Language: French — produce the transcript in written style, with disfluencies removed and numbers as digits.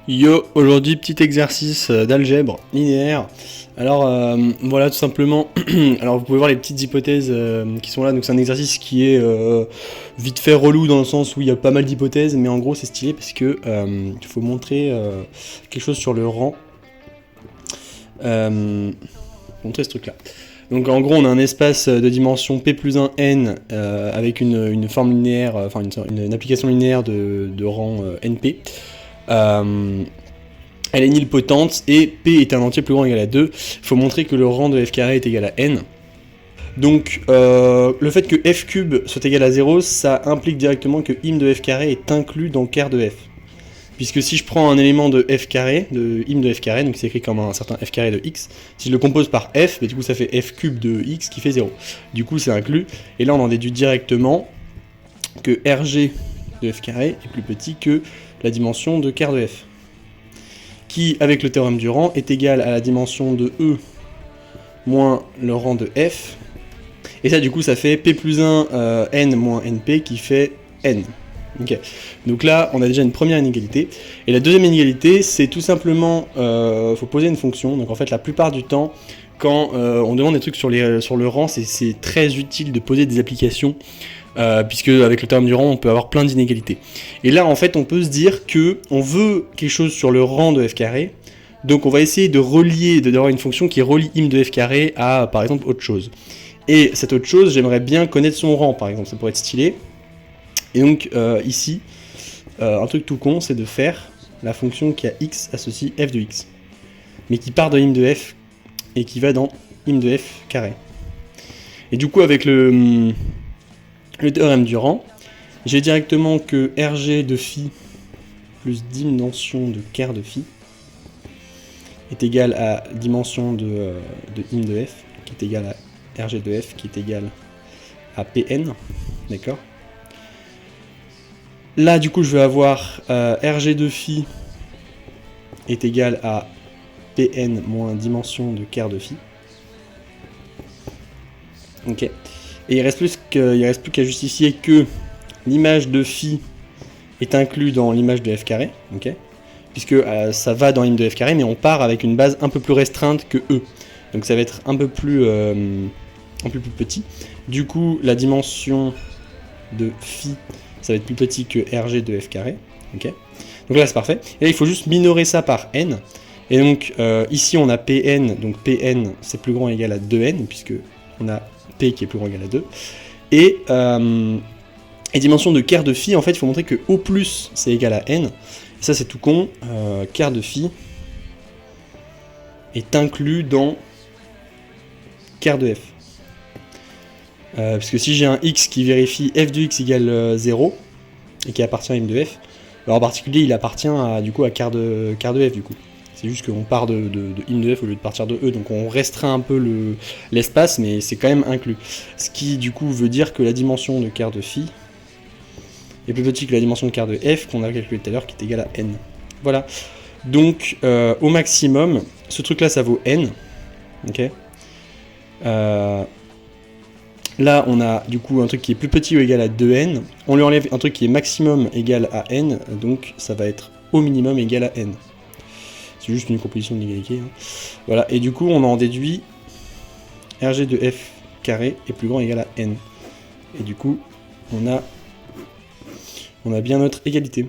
Yo, aujourd'hui petit exercice d'algèbre linéaire. Alors voilà tout simplement, alors vous pouvez voir les petites hypothèses qui sont là, donc c'est un exercice qui est vite fait relou dans le sens où il y a pas mal d'hypothèses, mais en gros c'est stylé parce que il faut montrer quelque chose sur le rang, montrer ce truc là. Donc en gros on a un espace de dimension p plus 1 n avec une forme linéaire, enfin une application linéaire de rang np. Elle est nilpotente et P est un entier plus grand ou égal à 2. Il faut montrer que le rang de f carré est égal à n. Donc le fait que f cube soit égal à 0, ça implique directement que im de f carré est inclus dans ker de f. Puisque si je prends un élément de f carré, de im de f carré, donc c'est écrit comme un certain f carré de x, si je le compose par f, bah, du coup ça fait f cube de x qui fait 0. Du coup c'est inclus, et là on en déduit directement que rg de f carré est plus petit que la dimension de ker de f, qui, avec le théorème du rang, est égal à la dimension de E moins le rang de F. Et ça, du coup, ça fait P plus 1 N moins NP qui fait N. Okay. Donc là, on a déjà une première inégalité. Et la deuxième inégalité, c'est tout simplement, faut poser une fonction. Donc en fait, la plupart du temps, quand on demande des trucs sur le rang, c'est très utile de poser des applications. Puisque avec le théorème du rang, on peut avoir plein d'inégalités. Et là, en fait, on peut se dire que on veut quelque chose sur le rang de f carré, donc on va essayer de relier, d'avoir une fonction qui relie im de f carré à, par exemple, autre chose. Et cette autre chose, j'aimerais bien connaître son rang, par exemple, ça pourrait être stylé. Et donc, ici, un truc tout con, c'est de faire la fonction qui a x associe f de x, mais qui part de im de f et qui va dans im de f carré. Et du coup, avec le théorème du rang, j'ai directement que Rg de phi plus dimension de ker de phi est égal à dimension de im de f, qui est égal à Rg de f, qui est égal à Pn, d'accord. Là, du coup, je vais avoir Rg de phi est égal à Pn moins dimension de ker de phi. Ok. Et il reste plus qu'à justifier que l'image de phi est inclus dans l'image de f carré, ok, puisque ça va dans im de f carré, mais on part avec une base un peu plus restreinte que e, donc ça va être un peu plus petit. Du coup, la dimension de phi, ça va être plus petit que rg de f carré, ok. Donc là c'est parfait. Et là il faut juste minorer ça par n. Et donc ici on a Pn, donc Pn c'est plus grand ou égal à 2n, puisque on a P qui est plus grand ou égal à 2. Et dimension de ker de phi, en fait, il faut montrer que O+, c'est égal à n. Et ça, c'est tout con. Ker de phi est inclus dans ker de f. Parce que si j'ai un x qui vérifie f de x égale 0, et qui appartient à m de f, alors en particulier, il appartient à, du coup, à ker de f, du coup. C'est juste qu'on part de im de f au lieu de partir de e, donc on restreint un peu l'espace, mais c'est quand même inclus. Ce qui, du coup, veut dire que la dimension de ker de phi est plus petit que la dimension de ker de f qu'on a calculé tout à l'heure, qui est égale à n. Voilà. Donc, au maximum, ce truc-là, ça vaut n. Ok. Là, on a du coup un truc qui est plus petit ou égal à 2n. On lui enlève un truc qui est maximum égal à n, donc ça va être au minimum égal à n. C'est juste une composition d'inégalité. Hein. Voilà. Et du coup, on en déduit Rg de f carré est plus grand ou égal à n. Et du coup, on a bien notre égalité.